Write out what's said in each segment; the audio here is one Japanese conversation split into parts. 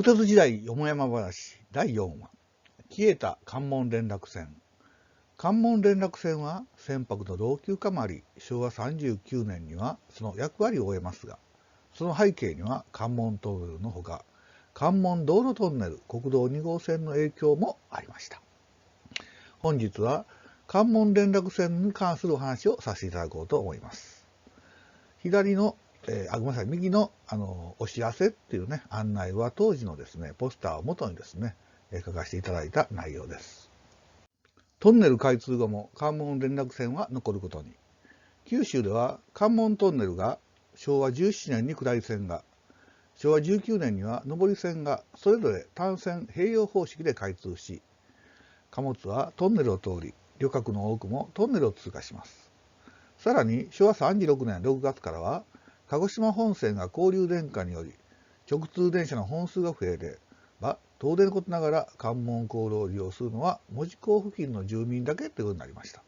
鉄時代よもやま話第4話、消えた関門連絡船。関門連絡船は船舶の老朽化もあり、昭和39年にはその役割を終えますが、その背景には関門トンネルのほか、関門道路トンネル、国道2号線の影響もありました。本日は関門連絡船に関するお話をさせていただこうと思います。左の右のお知らせっていうね、案内は当時のですね、ポスターを元にですね、書かせていただいた内容です。トンネル開通後も関門連絡船は残ることに。九州では関門トンネルが昭和17年に下り線が、昭和19年には上り線がそれぞれ単線併用方式で開通し、貨物はトンネルを通り、旅客の多くもトンネルを通過します。さらに昭和36年6月からは、鹿児島本線が交流電化により、直通電車の本数が増えれば、東電のことながら関門航路を利用するのは門司港付近の住民だけということになりました。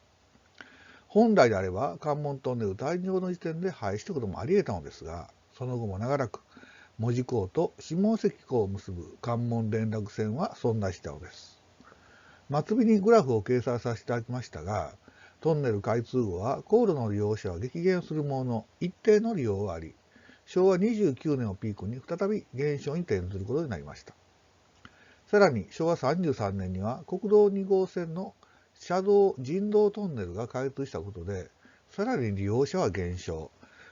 本来であれば関門トンネル誕生の時点で廃止ということもあり得たのですが、その後も長らく門司港と下関港を結ぶ関門連絡船は存在したのです。末尾にグラフを掲載させていただきましたが、トンネル開通後は航路の利用者は激減するものの一定の利用はあり、昭和29年をピークに再び減少に転ずることになりました。さらに昭和33年には国道2号線の車道人道トンネルが開通したことで、さらに利用者は減少。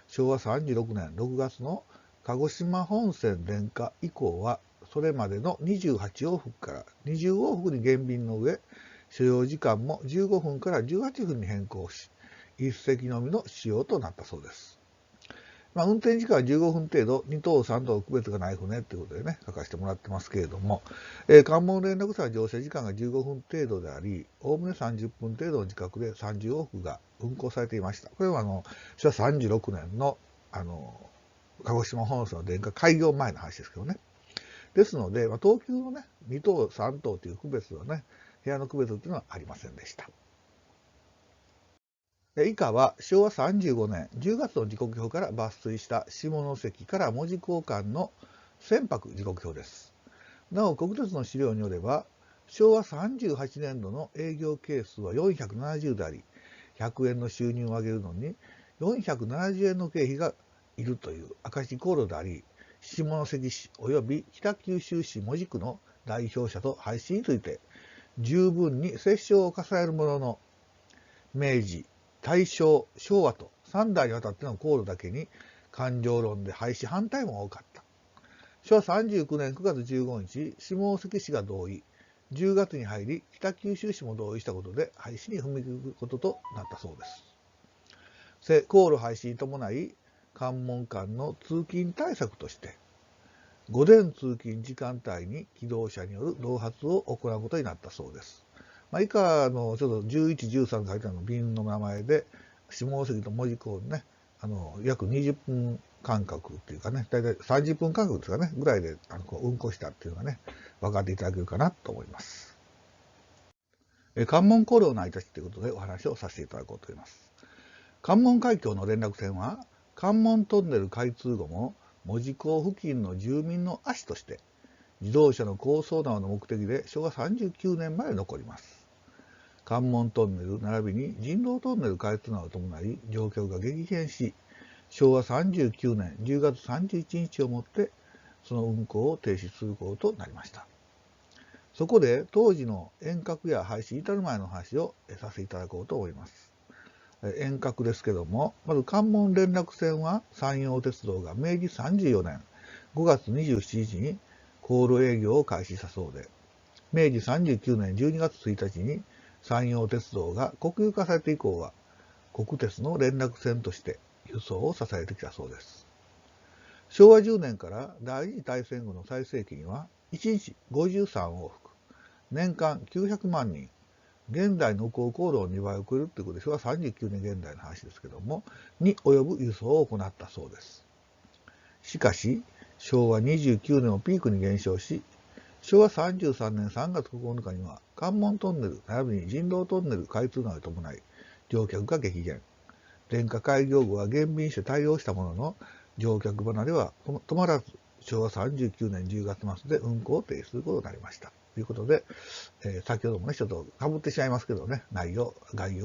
昭和36年6月の鹿児島本線電化以降は、それまでの28往復から20往復に減便の上、所要時間も15分から18分に変更し、一隻のみの使用となったそうです。運転時間は15分程度、2等3等区別がない船ということでね、書かせてもらってますけれども、関門連絡船は乗車時間が15分程度であり、おおむね30分程度の時間で30往復が運行されていました。これは昭和36年の、鹿児島本線の電化開業前の話ですけどね。ですので、東急のね、2等3等という区別はね、部屋の区別というのはありませんでした。以下は昭和35年10月の時刻表から抜粋した下関から門司港間の船舶時刻表です。なお、国鉄の資料によれば、昭和38年度の営業係数は470であり、100円の収入を上げるのに470円の経費がいるという赤字航路であり、下関市及び北九州市門司区の代表者と廃止について十分に折衝を重ねるものの、明治、大正、昭和と3代にわたっての航路だけに感情論で廃止反対も多かった。昭和39年9月15日、下関市が同意、10月に入り北九州市も同意したことで廃止に踏み切ることとなったそうです。航路廃止に伴い、関門間の通勤対策として、午前通勤時間帯に機動車による導発を行うことになったそうです。以下のちょっと11、13が書いてある便の名前で、下関と門司港にね、約20分間隔っていうかね、だいたい30分間隔ですかね、ぐらいで運行したっていうのがね、分かっていただけるかなと思います。関門航路の成り立ちということでお話をさせていただこうと思います。関門海峡の連絡船は、関門トンネル開通後も、門司港付近の住民の足として、自動車の構想などの目的で昭和39年まで残ります。関門トンネル並びに人道トンネル開通などを伴い乗客が激減し、昭和39年10月31日をもってその運行を停止することとなりました。そこで当時の遠隔や廃止に至る前の話をさせていただこうと思います。遠隔ですけども、まず関門連絡船は山陽鉄道が明治34年5月27日に航路営業を開始したそうで、明治39年12月1日に山陽鉄道が国有化されて以降は、国鉄の連絡船として輸送を支えてきたそうです。昭和10年から第二次大戦後の最盛期には、1日53往復、年間900万人、現代の航路を2倍を超えるということで、昭和39年現代の話ですけども、に及ぶ輸送を行ったそうです。しかし、昭和29年をピークに減少し、昭和33年3月9日には関門トンネル並びに人道トンネル開通などに伴い乗客が激減。電化開業後は減便して対応したものの乗客離れは止まらず、昭和39年10月末で運行を停止することになりました。ということで、先ほどもね、ちょっとかぶってしまいますけどね、概要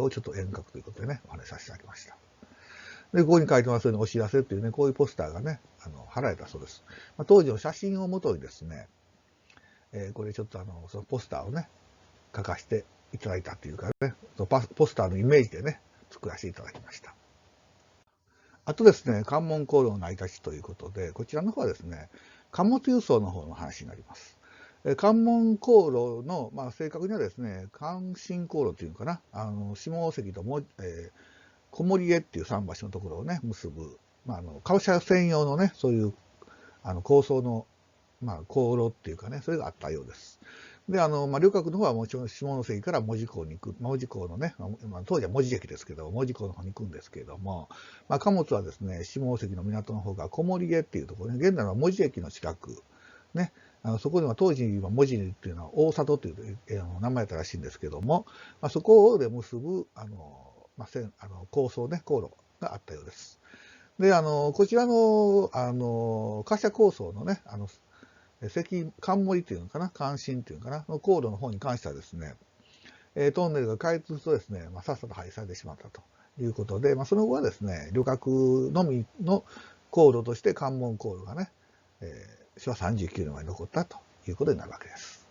をちょっと遠隔ということでね、お話しさせていただきました。で、ここに書いてますようにお知らせっていうね、こういうポスターがね、貼られたそうです。当時の写真をもとにですね、これちょっとそのポスターをね、書かせていただいたというかね、ポスターのイメージでね、作らせていただきました。あとですね、関門航路の成り立ちということで、こちらの方はですね、貨物輸送の方の話になります。関門航路の、正確にはですね、関新航路というのかな、下関と小森江っていう桟橋のところをね、結ぶ、貨車専用のね、そういう構想の、航路っていうかね、それがあったようです。で、旅客の方はもちろん下関から門司港に行く、門司港のね、当時は門司駅ですけど、門司港の方に行くんですけれども、貨物はですね、下関の港の方が小森江っていうところね、現在の門司駅の近く、ね、そこでは当時は門司っていうのは大里という名前だったらしいんですけども、そこで結ぶ構想ね、航路があったようです。で、こちらの、貨車構想のね、関森っていうのかな、関新っていうのかな、の航路の方に関してはですね、トンネルが開通するとですね、さっさと廃止されてしまったということで、その後はですね、旅客のみの航路として関門航路がね、昭和39年まで残ったということになるわけです。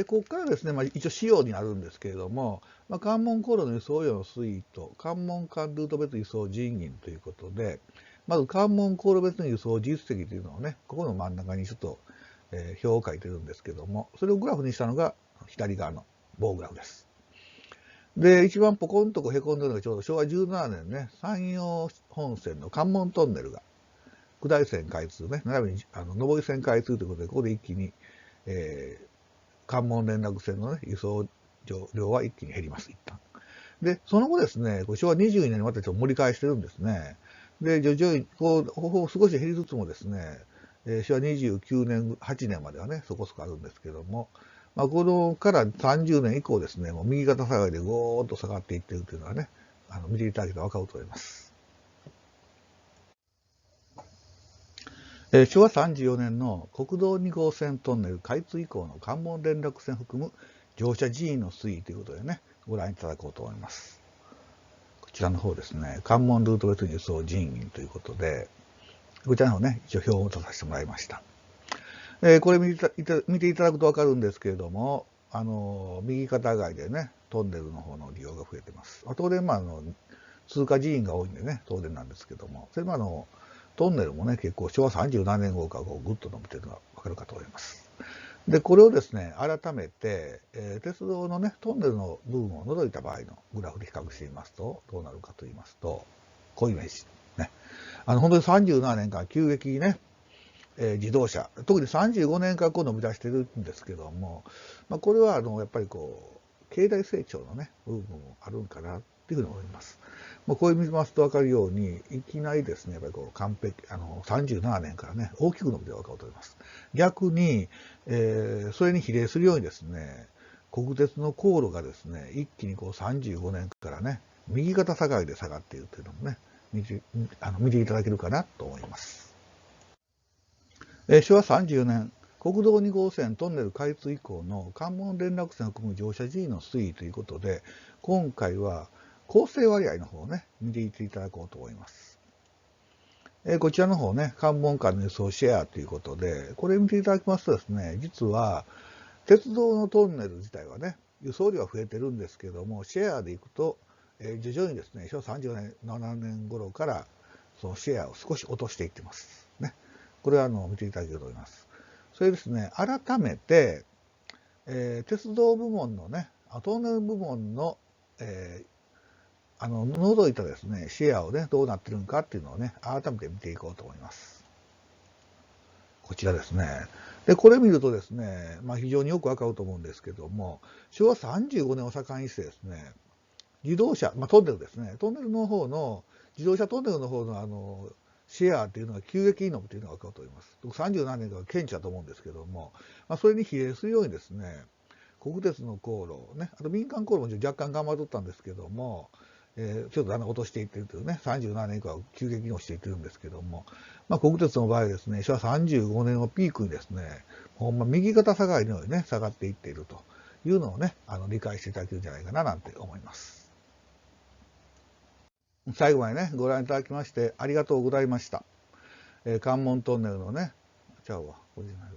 ここからですね、一応仕様になるんですけれども、関門航路の輸送用のスイート、関門間ルート別輸送人員ということで、まず関門航路別の輸送実績というのをね、ここの真ん中にちょっと、表を書いてるんですけども、それをグラフにしたのが左側の棒グラフです。で、一番ポコンとこうへこんでるのがちょうど昭和17年ね、山陽本線の関門トンネルが、下り線開通ね、並びに上り線開通ということで、ここで一気に、関門連絡船の、ね、輸送量は一気に減ります、一旦。で、その後ですね、昭和22年にまたちょっと盛り返してるんですね。で、徐々に少し減りつつもですね、昭和29年、8年まではね、そこそこあるんですけども、このから30年以降ですね、もう右肩下がりでゴーッと下がっていっているというのはね、見ていただけたら分かると思います。昭和34年の国道2号線トンネル開通以降の関門連絡船含む乗車人員の推移ということでね、ご覧いただこうと思います。こちらの方ですね、関門ルート別に輸送人員ということで、こちらの方ね、一応表を出させてもらいました。これ見ていただくと分かるんですけれども、右肩上がりでね、トンネルの方の利用が増えてます。当然、通過人員が多いんでね、当然なんですけども、それもトンネルもね、結構昭和37年号からぐっと伸びてるのが分かるかと思います。で、これをですね、改めて、鉄道のね、トンネルの部分を除いた場合のグラフで比較してみますと、どうなるかと言いますと、こういうイメージ。ね。本当に37年間急激にね、自動車、特に35年間こう伸び出してるんですけども、これはやっぱりこう、経済成長のね、部分もあるんかなっていうふうに思います。これ見ますと分かるように、いきなりですね、やっぱりこう完璧、37年からね、大きく伸びて分かると思います。逆に、それに比例するようにですね、国鉄の航路がですね、一気にこう35年からね、右肩下がりで下がっているというのもね、見ていただけるかなと思います。昭和30年、国道2号線トンネル開通以降の関門連絡線を含む乗車人員の推移ということで、今回は構成割合の方をね、見ていっていただこうと思います。こちらの方ね、関門間の輸送シェアということで、これ見ていただきますとですね、実は鉄道のトンネル自体はね、輸送量は増えてるんですけども、シェアでいくと、徐々にですね、昭和34年、7年頃からそのシェアを少し落としていってます。ね。これは見ていただけると思います。それですね、改めて、鉄道部門のね、トンネル部門の、除いたですね、シェアをね、どうなってるのかっていうのをね、改めて見ていこうと思います。こちらですね。で、これ見るとですね、非常によくわかると思うんですけども、昭和35年を境にしてですね、自動車、トンネルですね、トンネルの方の、自動車トンネルの方のシェアっていうのが急激に伸びているのが分かると思います。37年から顕著だと思うんですけども、それに比例するようにですね、国鉄の航路、ね、あと民間航路も若干頑張っとったんですけども、ちょっとだんだん落としていってるというね、37年以降は急激に落ちていってるんですけども、国鉄の場合ですね、昭和35年をピークにですね、ほんま右肩下がりのようにね、下がっていっているというのをね、理解していただけるんじゃないかななんて思います。最後までね、ご覧いただきましてありがとうございました。関門トンネルのね、ちゃうわ、これじゃないわ。